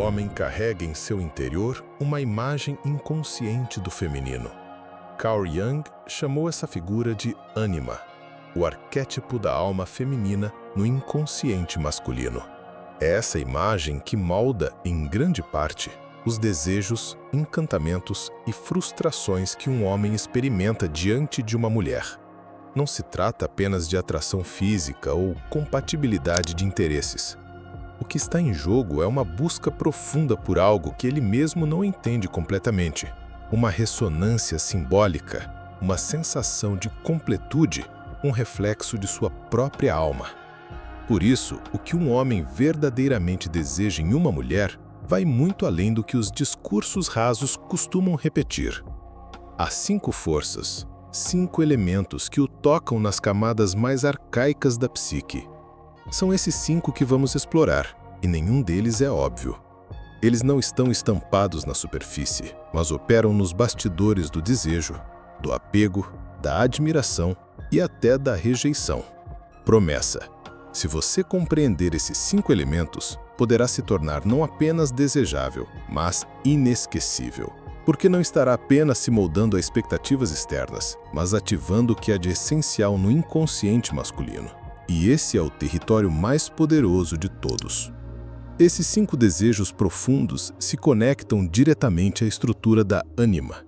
homem carrega em seu interior uma imagem inconsciente do feminino. Carl Jung chamou essa figura de ânima, o arquétipo da alma feminina no inconsciente masculino. É essa imagem que molda, em grande parte, os desejos, encantamentos e frustrações que um homem experimenta diante de uma mulher. Não se trata apenas de atração física ou compatibilidade de interesses. O que está em jogo é uma busca profunda por algo que ele mesmo não entende completamente, uma ressonância simbólica, uma sensação de completude, um reflexo de sua própria alma. Por isso, o que um homem verdadeiramente deseja em uma mulher vai muito além do que os discursos rasos costumam repetir. Há 5 forças, 5 elementos que o tocam nas camadas mais arcaicas da psique. São esses 5 que vamos explorar, e nenhum deles é óbvio. Eles não estão estampados na superfície, mas operam nos bastidores do desejo, do apego, da admiração e até da rejeição. Promessa: se você compreender esses 5 elementos, poderá se tornar não apenas desejável, mas inesquecível. Porque não estará apenas se moldando a expectativas externas, mas ativando o que há de essencial no inconsciente masculino. E esse é o território mais poderoso de todos. Esses 5 desejos profundos se conectam diretamente à estrutura da ânima.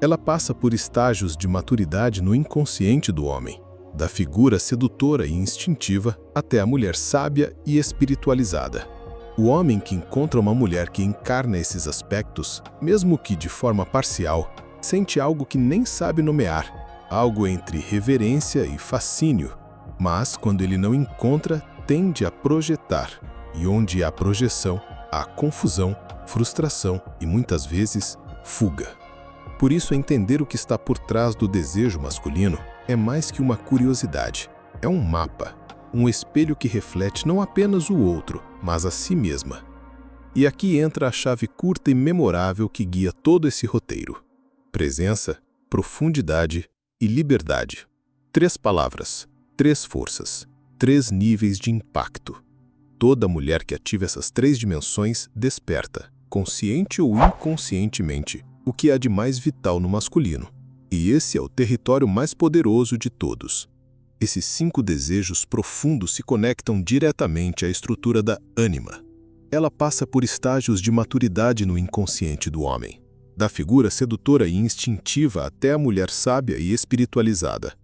Ela passa por estágios de maturidade no inconsciente do homem, da figura sedutora e instintiva até a mulher sábia e espiritualizada. O homem que encontra uma mulher que encarna esses aspectos, mesmo que de forma parcial, sente algo que nem sabe nomear, algo entre reverência e fascínio, mas quando ele não encontra, tende a projetar, e onde há projeção, há confusão, frustração e muitas vezes fuga. Por isso, entender o que está por trás do desejo masculino é mais que uma curiosidade, é um mapa, um espelho que reflete não apenas o outro, mas a si mesma. E aqui entra a chave curta e memorável que guia todo esse roteiro: presença, profundidade e liberdade. 3 palavras, 3 forças, 3 níveis de impacto. Toda mulher que ativa essas 3 dimensões desperta, consciente ou inconscientemente, o que há de mais vital no masculino. E esse é o território mais poderoso de todos. Esses 5 desejos profundos se conectam diretamente à estrutura da ânima. Ela passa por estágios de maturidade no inconsciente do homem, da figura sedutora e instintiva até a mulher sábia e espiritualizada.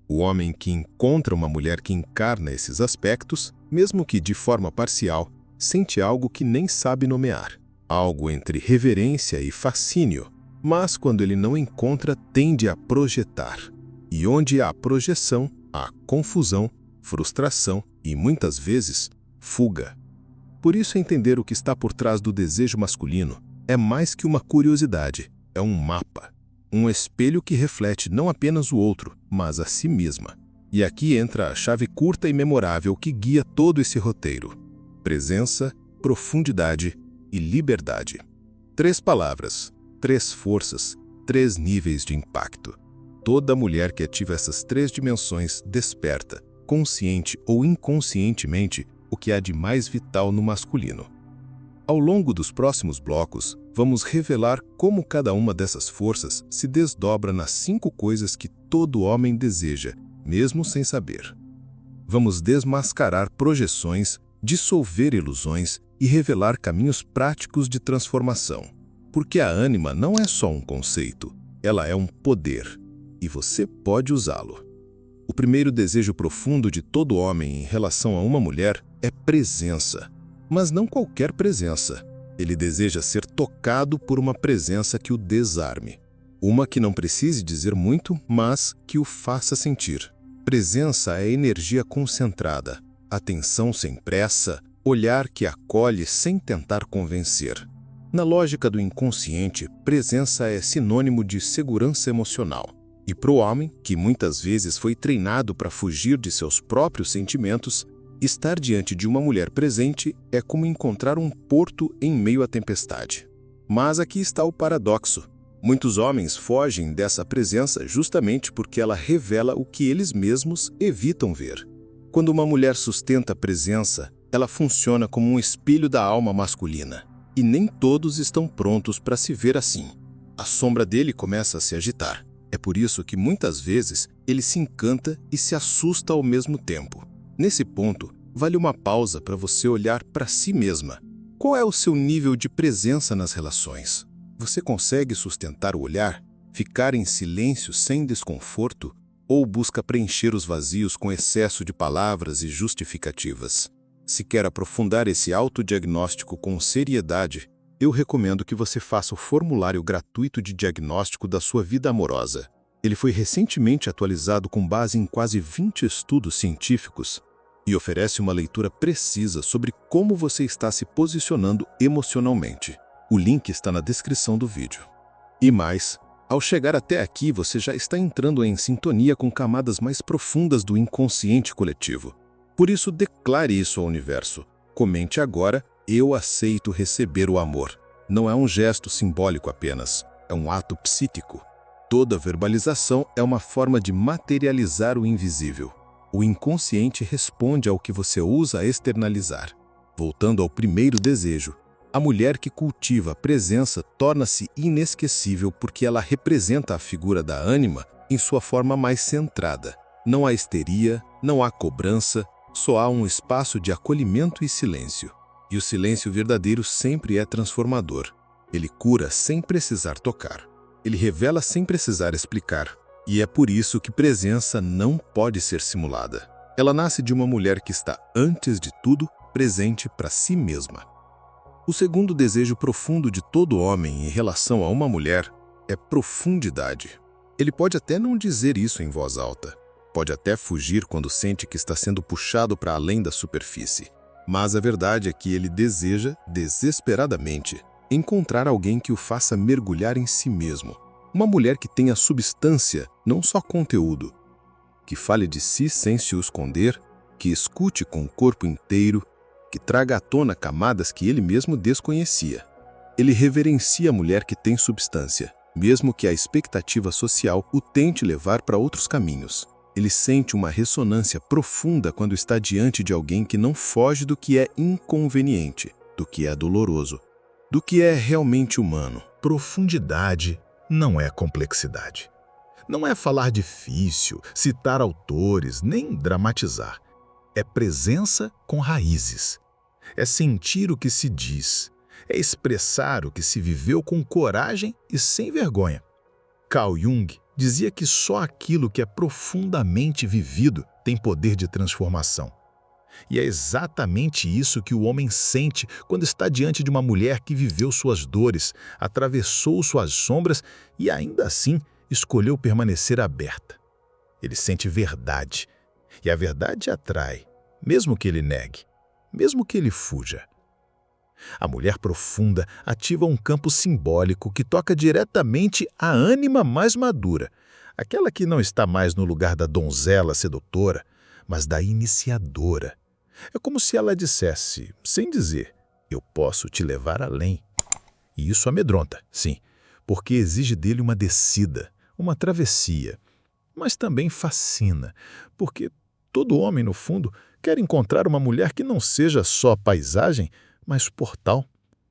O homem que encontra uma mulher que encarna esses aspectos, mesmo que de forma parcial, sente algo que nem sabe nomear, algo entre reverência e fascínio, mas quando ele não encontra, tende a projetar. E onde há projeção, há confusão, frustração e, muitas vezes, fuga. Por isso, entender o que está por trás do desejo masculino é mais que uma curiosidade, é um mapa, um espelho que reflete não apenas o outro, mas a si mesma. E aqui entra a chave curta e memorável que guia todo esse roteiro: presença, profundidade e liberdade. 3 palavras, 3 forças, 3 níveis de impacto. Toda mulher que ativa essas 3 dimensões desperta, consciente ou inconscientemente, o que há de mais vital no masculino. Ao longo dos próximos blocos, vamos revelar como cada uma dessas forças se desdobra nas 5 coisas que todo homem deseja, mesmo sem saber. Vamos desmascarar projeções, dissolver ilusões e revelar caminhos práticos de transformação. Porque a ânima não é só um conceito, ela é um poder. E você pode usá-lo. O primeiro desejo profundo de todo homem em relação a uma mulher é presença. Mas não qualquer presença. Ele deseja ser tocado por uma presença que o desarme. Uma que não precise dizer muito, mas que o faça sentir. Presença é energia concentrada, atenção sem pressa, olhar que acolhe sem tentar convencer. Na lógica do inconsciente, presença é sinônimo de segurança emocional. E para o homem, que muitas vezes foi treinado para fugir de seus próprios sentimentos, estar diante de uma mulher presente é como encontrar um porto em meio à tempestade. Mas aqui está o paradoxo. Muitos homens fogem dessa presença justamente porque ela revela o que eles mesmos evitam ver. Quando uma mulher sustenta a presença, ela funciona como um espelho da alma masculina. E nem todos estão prontos para se ver assim. A sombra dele começa a se agitar. É por isso que muitas vezes ele se encanta e se assusta ao mesmo tempo. Nesse ponto, vale uma pausa para você olhar para si mesma. Qual é o seu nível de presença nas relações? Você consegue sustentar o olhar, ficar em silêncio sem desconforto, ou busca preencher os vazios com excesso de palavras e justificativas? Se quer aprofundar esse autodiagnóstico com seriedade, eu recomendo que você faça o formulário gratuito de diagnóstico da sua vida amorosa. Ele foi recentemente atualizado com base em quase 20 estudos científicos e oferece uma leitura precisa sobre como você está se posicionando emocionalmente. O link está na descrição do vídeo. E mais, ao chegar até aqui, você já está entrando em sintonia com camadas mais profundas do inconsciente coletivo. Por isso, declare isso ao universo. Comente agora: eu aceito receber o amor. Não é um gesto simbólico apenas, é um ato psíquico. Toda verbalização é uma forma de materializar o invisível. O inconsciente responde ao que você usa a externalizar. Voltando ao primeiro desejo, a mulher que cultiva a presença torna-se inesquecível porque ela representa a figura da ânima em sua forma mais centrada. Não há histeria, não há cobrança, só há um espaço de acolhimento e silêncio. E o silêncio verdadeiro sempre é transformador. Ele cura sem precisar tocar. Ele revela sem precisar explicar. E é por isso que presença não pode ser simulada. Ela nasce de uma mulher que está, antes de tudo, presente para si mesma. O segundo desejo profundo de todo homem em relação a uma mulher é profundidade. Ele pode até não dizer isso em voz alta. Pode até fugir quando sente que está sendo puxado para além da superfície. Mas a verdade é que ele deseja, desesperadamente, encontrar alguém que o faça mergulhar em si mesmo. Uma mulher que tenha substância, não só conteúdo. Que fale de si sem se o esconder, que escute com o corpo inteiro, que traga à tona camadas que ele mesmo desconhecia. Ele reverencia a mulher que tem substância, mesmo que a expectativa social o tente levar para outros caminhos. Ele sente uma ressonância profunda quando está diante de alguém que não foge do que é inconveniente, do que é doloroso, do que é realmente humano. Profundidade não é complexidade. Não é falar difícil, citar autores, nem dramatizar. É presença com raízes. É sentir o que se diz. É expressar o que se viveu com coragem e sem vergonha. Carl Jung dizia que só aquilo que é profundamente vivido tem poder de transformação. E é exatamente isso que o homem sente quando está diante de uma mulher que viveu suas dores, atravessou suas sombras e ainda assim escolheu permanecer aberta. Ele sente verdade, e a verdade atrai, mesmo que ele negue, mesmo que ele fuja. A mulher profunda ativa um campo simbólico que toca diretamente a ânima mais madura, aquela que não está mais no lugar da donzela sedutora, mas da iniciadora. É como se ela dissesse, sem dizer, eu posso te levar além. E isso amedronta, sim, porque exige dele uma descida, uma travessia. Mas também fascina, porque todo homem, no fundo, quer encontrar uma mulher que não seja só paisagem, mas portal.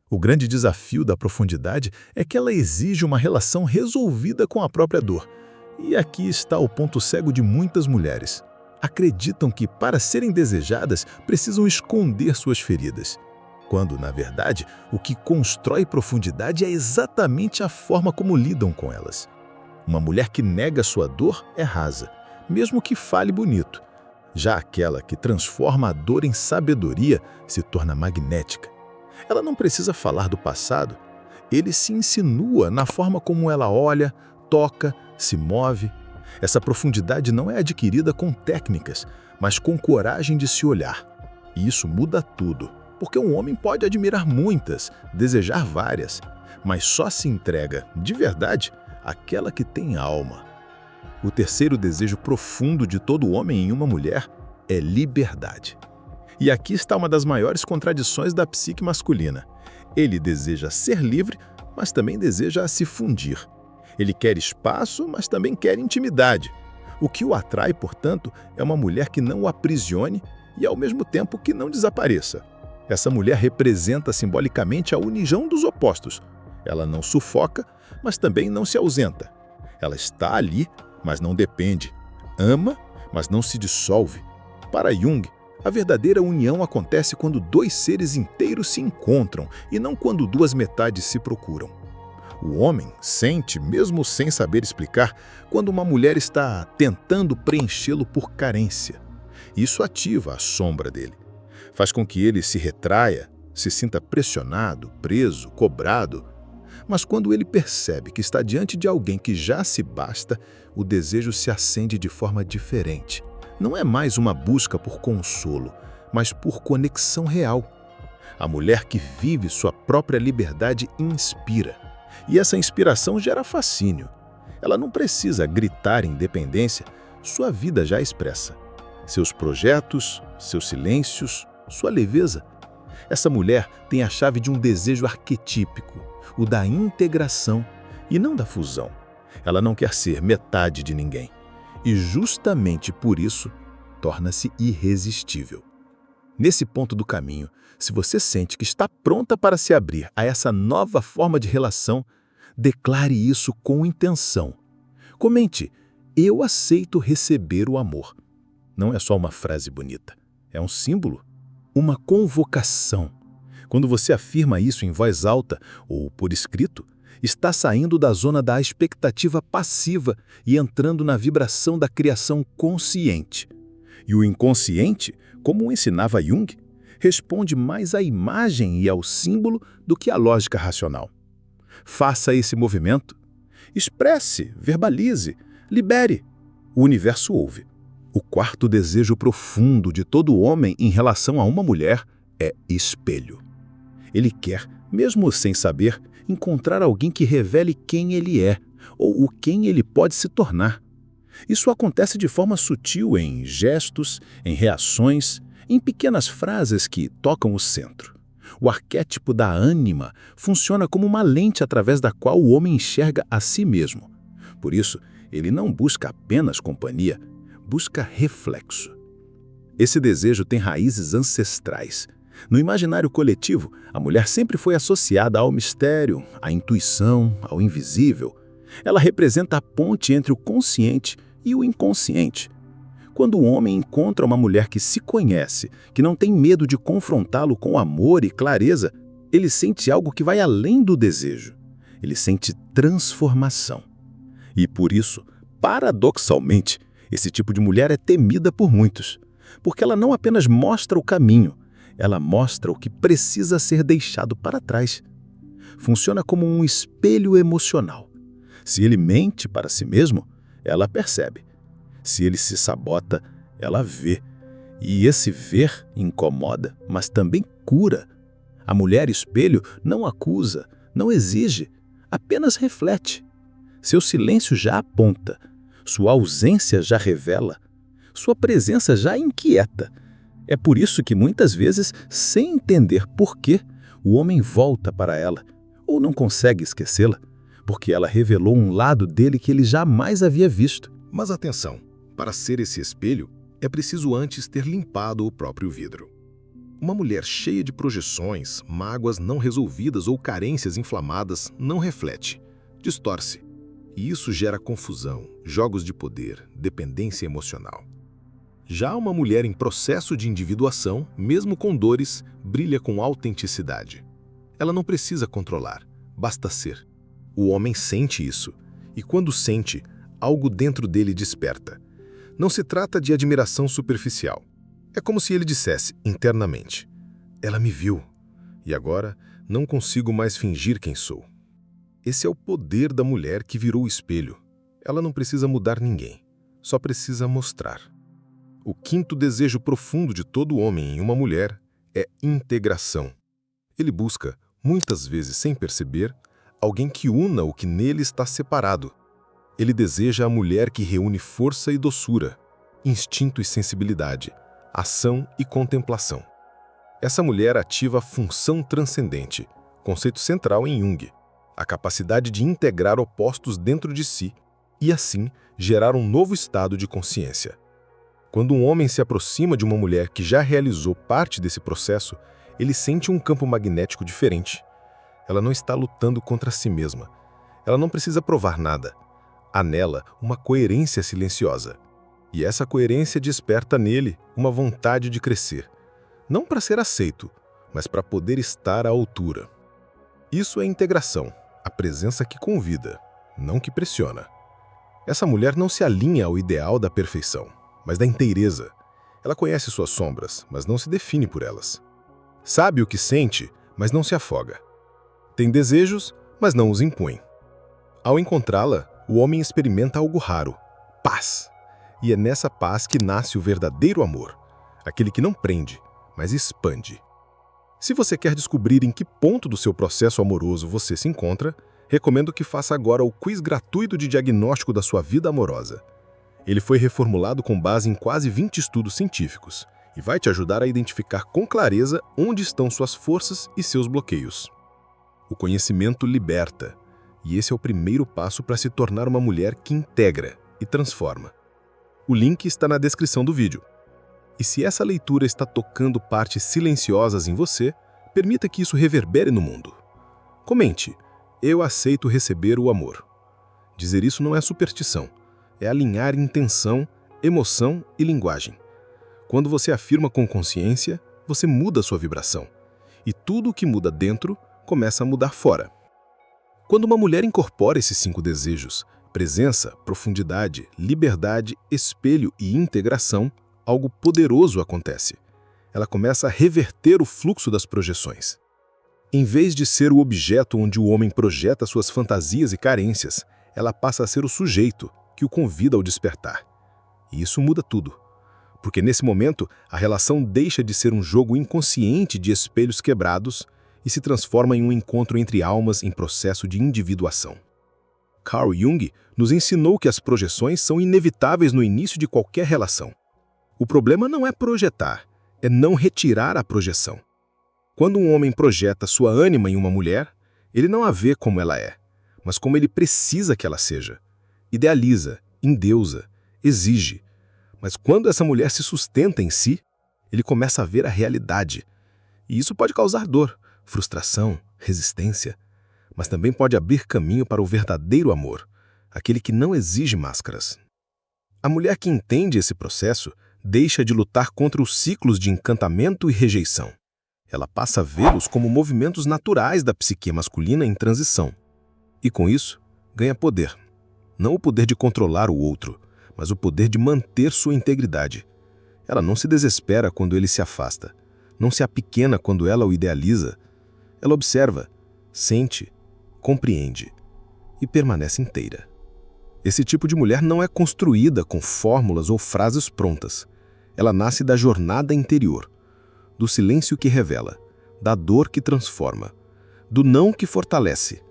O grande desafio da profundidade é que ela exige uma relação resolvida com a própria dor. E aqui está o ponto cego de muitas mulheres. Acreditam que, para serem desejadas, precisam esconder suas feridas. Quando, na verdade, o que constrói profundidade é exatamente a forma como lidam com elas. Uma mulher que nega sua dor é rasa, mesmo que fale bonito. Já aquela que transforma a dor em sabedoria se torna magnética. Ela não precisa falar do passado. Ele se insinua na forma como ela olha, toca, se move. Essa profundidade não é adquirida com técnicas, mas com coragem de se olhar. E isso muda tudo, porque um homem pode admirar muitas, desejar várias, mas só se entrega, de verdade, àquela que tem alma. O terceiro desejo profundo de todo homem em uma mulher é liberdade. E aqui está uma das maiores contradições da psique masculina. Ele deseja ser livre, mas também deseja se fundir. Ele quer espaço, mas também quer intimidade. O que o atrai, portanto, é uma mulher que não o aprisione e, ao mesmo tempo, que não desapareça. Essa mulher representa simbolicamente a união dos opostos. Ela não sufoca, mas também não se ausenta. Ela está ali, mas não depende. Ama, mas não se dissolve. Para Jung, a verdadeira união acontece quando dois seres inteiros se encontram e não quando duas metades se procuram. O homem sente, mesmo sem saber explicar, quando uma mulher está tentando preenchê-lo por carência. Isso ativa a sombra dele. Faz com que ele se retraia, se sinta pressionado, preso, cobrado. Mas quando ele percebe que está diante de alguém que já se basta, o desejo se acende de forma diferente. Não é mais uma busca por consolo, mas por conexão real. A mulher que vive sua própria liberdade inspira. E essa inspiração gera fascínio. Ela não precisa gritar independência, sua vida já expressa. Seus projetos, seus silêncios, sua leveza. Essa mulher tem a chave de um desejo arquetípico, o da integração e não da fusão. Ela não quer ser metade de ninguém. E justamente por isso, torna-se irresistível. Nesse ponto do caminho, se você sente que está pronta para se abrir a essa nova forma de relação, declare isso com intenção. Comente: eu aceito receber o amor. Não é só uma frase bonita, é um símbolo, uma convocação. Quando você afirma isso em voz alta ou por escrito, está saindo da zona da expectativa passiva e entrando na vibração da criação consciente. E o inconsciente, como ensinava Jung, responde mais à imagem e ao símbolo do que à lógica racional. Faça esse movimento. Expresse, verbalize, libere. O universo ouve. O quarto desejo profundo de todo homem em relação a uma mulher é espelho. Ele quer, mesmo sem saber, encontrar alguém que revele quem ele é ou o quem ele pode se tornar. Isso acontece de forma sutil em gestos, em reações, em pequenas frases que tocam o centro. O arquétipo da ânima funciona como uma lente através da qual o homem enxerga a si mesmo. Por isso, ele não busca apenas companhia, busca reflexo. Esse desejo tem raízes ancestrais. No imaginário coletivo, a mulher sempre foi associada ao mistério, à intuição, ao invisível. Ela representa a ponte entre o consciente e o inconsciente. Quando o homem encontra uma mulher que se conhece, que não tem medo de confrontá-lo com amor e clareza, ele sente algo que vai além do desejo. Ele sente transformação. E por isso, paradoxalmente, esse tipo de mulher é temida por muitos, porque ela não apenas mostra o caminho, ela mostra o que precisa ser deixado para trás. Funciona como um espelho emocional. Se ele mente para si mesmo, ela percebe. Se ele se sabota, ela vê. E esse ver incomoda, mas também cura. A mulher espelho não acusa, não exige, apenas reflete. Seu silêncio já aponta, sua ausência já revela, sua presença já inquieta. É por isso que muitas vezes, sem entender por quê, o homem volta para ela, ou não consegue esquecê-la, porque ela revelou um lado dele que ele jamais havia visto. Mas atenção, para ser esse espelho, é preciso antes ter limpado o próprio vidro. Uma mulher cheia de projeções, mágoas não resolvidas ou carências inflamadas não reflete, distorce. E isso gera confusão, jogos de poder, dependência emocional. Já uma mulher em processo de individuação, mesmo com dores, brilha com autenticidade. Ela não precisa controlar, basta ser. O homem sente isso, e quando sente, algo dentro dele desperta. Não se trata de admiração superficial. É como se ele dissesse, internamente, ela me viu, e agora não consigo mais fingir quem sou. Esse é o poder da mulher que virou o espelho. Ela não precisa mudar ninguém, só precisa mostrar. O quinto desejo profundo de todo homem em uma mulher é integração. Ele busca, muitas vezes sem perceber, alguém que una o que nele está separado. Ele deseja a mulher que reúne força e doçura, instinto e sensibilidade, ação e contemplação. Essa mulher ativa a função transcendente, conceito central em Jung, a capacidade de integrar opostos dentro de si e, assim, gerar um novo estado de consciência. Quando um homem se aproxima de uma mulher que já realizou parte desse processo, ele sente um campo magnético diferente. Ela não está lutando contra si mesma. Ela não precisa provar nada. Há nela uma coerência silenciosa. E essa coerência desperta nele uma vontade de crescer. Não para ser aceito, mas para poder estar à altura. Isso é integração, a presença que convida, não que pressiona. Essa mulher não se alinha ao ideal da perfeição, mas da inteireza. Ela conhece suas sombras, mas não se define por elas. Sabe o que sente, mas não se afoga. Tem desejos, mas não os impõe. Ao encontrá-la, o homem experimenta algo raro: paz. E é nessa paz que nasce o verdadeiro amor, aquele que não prende, mas expande. Se você quer descobrir em que ponto do seu processo amoroso você se encontra, recomendo que faça agora o quiz gratuito de diagnóstico da sua vida amorosa. Ele foi reformulado com base em quase 20 estudos científicos e vai te ajudar a identificar com clareza onde estão suas forças e seus bloqueios. O conhecimento liberta, e esse é o primeiro passo para se tornar uma mulher que integra e transforma. O link está na descrição do vídeo. E se essa leitura está tocando partes silenciosas em você, permita que isso reverbere no mundo. Comente: eu aceito receber o amor. Dizer isso não é superstição, é alinhar intenção, emoção e linguagem. Quando você afirma com consciência, você muda sua vibração. E tudo o que muda dentro começa a mudar fora. Quando uma mulher incorpora esses 5 desejos, presença, profundidade, liberdade, espelho e integração, algo poderoso acontece. Ela começa a reverter o fluxo das projeções. Em vez de ser o objeto onde o homem projeta suas fantasias e carências, ela passa a ser o sujeito que o convida ao despertar. E isso muda tudo. Porque nesse momento, a relação deixa de ser um jogo inconsciente de espelhos quebrados e se transforma em um encontro entre almas em processo de individuação. Carl Jung nos ensinou que as projeções são inevitáveis no início de qualquer relação. O problema não é projetar, é não retirar a projeção. Quando um homem projeta sua ânima em uma mulher, ele não a vê como ela é, mas como ele precisa que ela seja. Idealiza, endeusa, exige. Mas quando essa mulher se sustenta em si, ele começa a ver a realidade. E isso pode causar dor, frustração, resistência, mas também pode abrir caminho para o verdadeiro amor, aquele que não exige máscaras. A mulher que entende esse processo deixa de lutar contra os ciclos de encantamento e rejeição. Ela passa a vê-los como movimentos naturais da psique masculina em transição. E com isso, ganha poder. Não o poder de controlar o outro, mas o poder de manter sua integridade. Ela não se desespera quando ele se afasta, não se apequena quando ela o idealiza. Ela observa, sente, compreende e permanece inteira. Esse tipo de mulher não é construída com fórmulas ou frases prontas. Ela nasce da jornada interior, do silêncio que revela, da dor que transforma, do não que fortalece,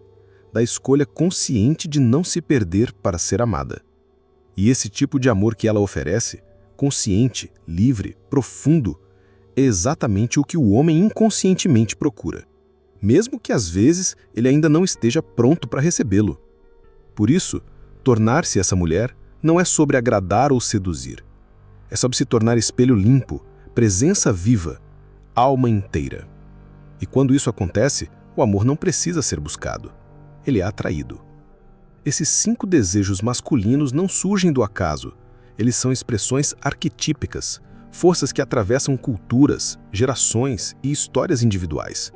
da escolha consciente de não se perder para ser amada. E esse tipo de amor que ela oferece, consciente, livre, profundo, é exatamente o que o homem inconscientemente procura, mesmo que às vezes ele ainda não esteja pronto para recebê-lo. Por isso, tornar-se essa mulher não é sobre agradar ou seduzir. É sobre se tornar espelho limpo, presença viva, alma inteira. E quando isso acontece, o amor não precisa ser buscado. Ele é atraído. Esses 5 desejos masculinos não surgem do acaso. Eles são expressões arquetípicas, forças que atravessam culturas, gerações e histórias individuais.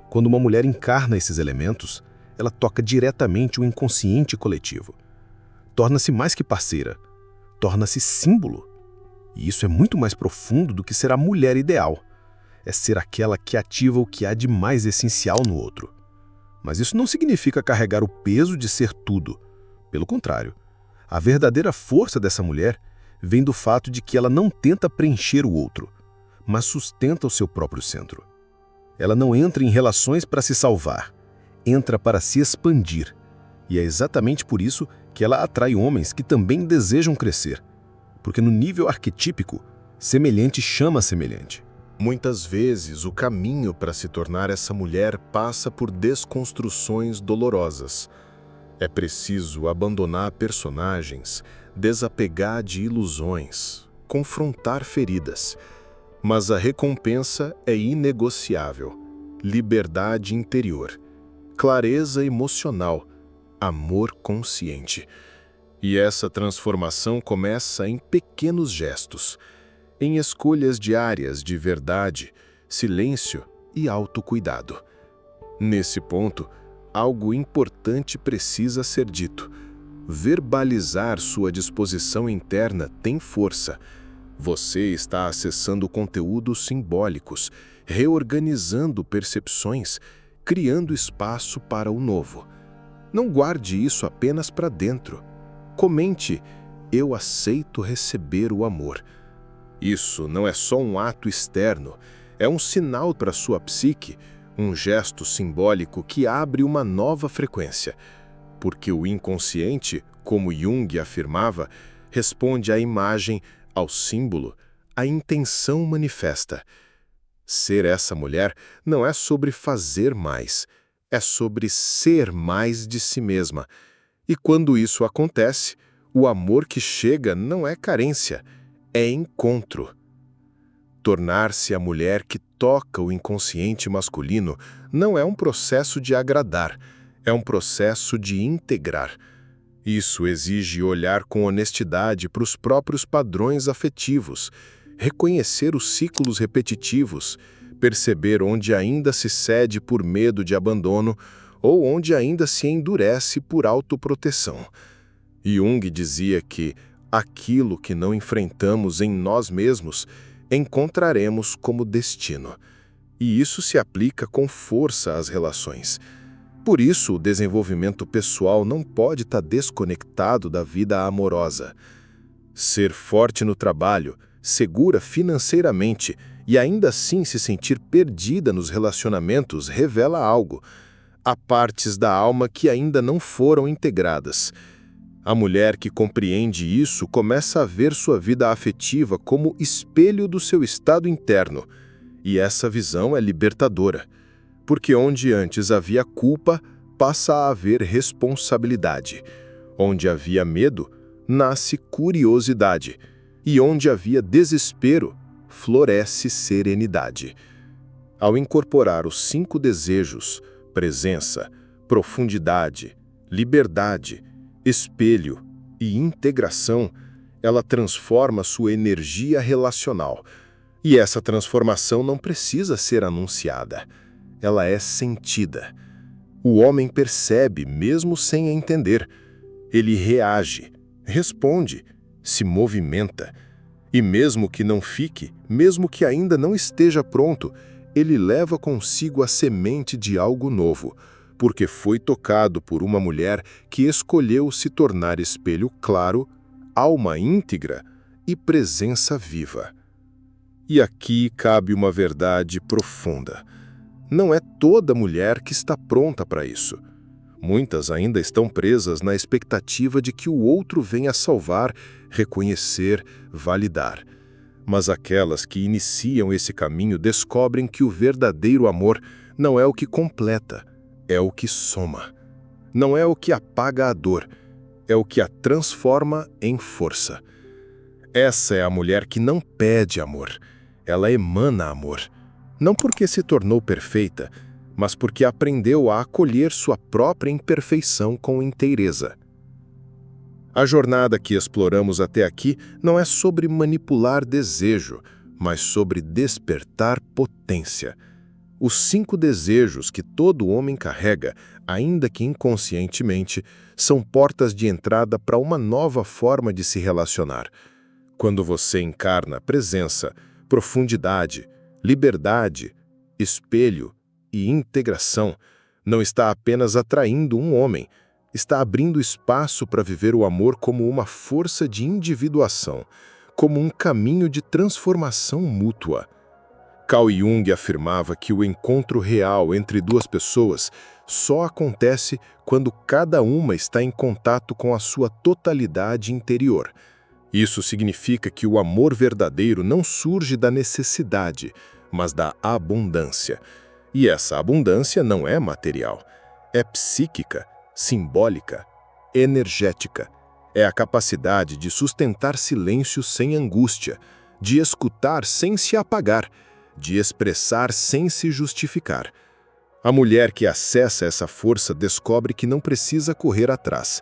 Quando uma mulher encarna esses elementos, ela toca diretamente o inconsciente coletivo. Torna-se mais que parceira, torna-se símbolo. E isso é muito mais profundo do que ser a mulher ideal. É ser aquela que ativa o que há de mais essencial no outro. Mas isso não significa carregar o peso de ser tudo. Pelo contrário, a verdadeira força dessa mulher vem do fato de que ela não tenta preencher o outro, mas sustenta o seu próprio centro. Ela não entra em relações para se salvar, entra para se expandir. E é exatamente por isso que ela atrai homens que também desejam crescer. Porque no nível arquetípico, semelhante chama semelhante. Muitas vezes, o caminho para se tornar essa mulher passa por desconstruções dolorosas. É preciso abandonar personagens, desapegar de ilusões, confrontar feridas. Mas a recompensa é inegociável. Liberdade interior, clareza emocional, amor consciente. E essa transformação começa em pequenos gestos, em escolhas diárias de verdade, silêncio e autocuidado. Nesse ponto, algo importante precisa ser dito. Verbalizar sua disposição interna tem força. Você está acessando conteúdos simbólicos, reorganizando percepções, criando espaço para o novo. Não guarde isso apenas para dentro. Comente: eu aceito receber o amor. Isso não é só um ato externo, é um sinal para sua psique, um gesto simbólico que abre uma nova frequência. Porque o inconsciente, como Jung afirmava, responde à imagem, ao símbolo, à intenção manifesta. Ser essa mulher não é sobre fazer mais, é sobre ser mais de si mesma. E quando isso acontece, o amor que chega não é carência, é encontro. Tornar-se a mulher que toca o inconsciente masculino não é um processo de agradar, é um processo de integrar. Isso exige olhar com honestidade para os próprios padrões afetivos, reconhecer os ciclos repetitivos, perceber onde ainda se cede por medo de abandono ou onde ainda se endurece por autoproteção. Jung dizia que aquilo que não enfrentamos em nós mesmos encontraremos como destino. E isso se aplica com força às relações. Por isso, o desenvolvimento pessoal não pode estar desconectado da vida amorosa. Ser forte no trabalho, segura financeiramente e ainda assim se sentir perdida nos relacionamentos revela algo. Há partes da alma que ainda não foram integradas. A mulher que compreende isso começa a ver sua vida afetiva como espelho do seu estado interno. E essa visão é libertadora. Porque onde antes havia culpa, passa a haver responsabilidade. Onde havia medo, nasce curiosidade. E onde havia desespero, floresce serenidade. Ao incorporar os 5 desejos, presença, profundidade, liberdade, espelho e integração, ela transforma sua energia relacional. E essa transformação não precisa ser anunciada. Ela é sentida. O homem percebe, mesmo sem entender. Ele reage, responde, se movimenta. E mesmo que não fique, mesmo que ainda não esteja pronto, ele leva consigo a semente de algo novo, porque foi tocado por uma mulher que escolheu se tornar espelho claro, alma íntegra e presença viva. E aqui cabe uma verdade profunda. Não é toda mulher que está pronta para isso. Muitas ainda estão presas na expectativa de que o outro venha salvar, reconhecer, validar. Mas aquelas que iniciam esse caminho descobrem que o verdadeiro amor não é o que completa, é o que soma. Não é o que apaga a dor, é o que a transforma em força. Essa é a mulher que não pede amor, ela emana amor. Não porque se tornou perfeita, mas porque aprendeu a acolher sua própria imperfeição com inteireza. A jornada que exploramos até aqui não é sobre manipular desejo, mas sobre despertar potência. Os 5 desejos que todo homem carrega, ainda que inconscientemente, são portas de entrada para uma nova forma de se relacionar. Quando você encarna presença, profundidade, liberdade, espelho e integração, não está apenas atraindo um homem, está abrindo espaço para viver o amor como uma força de individuação, como um caminho de transformação mútua. Carl Jung afirmava que o encontro real entre 2 pessoas só acontece quando cada uma está em contato com a sua totalidade interior. Isso significa que o amor verdadeiro não surge da necessidade, mas da abundância. E essa abundância não é material, é psíquica, simbólica, energética. É a capacidade de sustentar silêncio sem angústia, de escutar sem se apagar, de expressar sem se justificar. A mulher que acessa essa força descobre que não precisa correr atrás.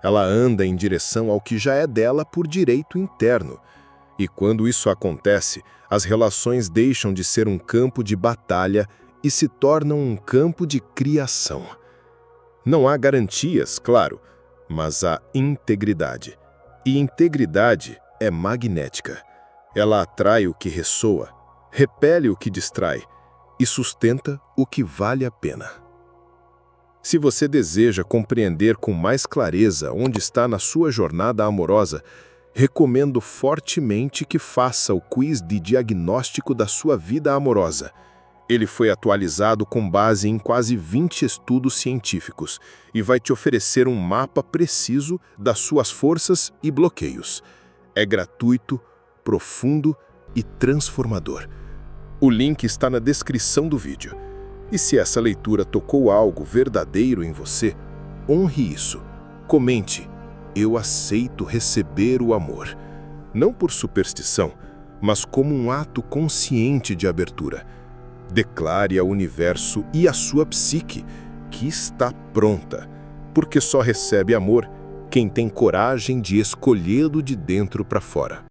Ela anda em direção ao que já é dela por direito interno. E quando isso acontece, as relações deixam de ser um campo de batalha e se tornam um campo de criação. Não há garantias, claro, mas há integridade. E integridade é magnética. Ela atrai o que ressoa, repele o que distrai e sustenta o que vale a pena. Se você deseja compreender com mais clareza onde está na sua jornada amorosa, recomendo fortemente que faça o quiz de diagnóstico da sua vida amorosa. Ele foi atualizado com base em quase 20 estudos científicos e vai te oferecer um mapa preciso das suas forças e bloqueios. É gratuito, profundo e transformador. O link está na descrição do vídeo. E se essa leitura tocou algo verdadeiro em você, honre isso. Comente: eu aceito receber o amor. Não por superstição, mas como um ato consciente de abertura. Declare ao universo e à sua psique que está pronta, porque só recebe amor quem tem coragem de escolhê-lo de dentro para fora.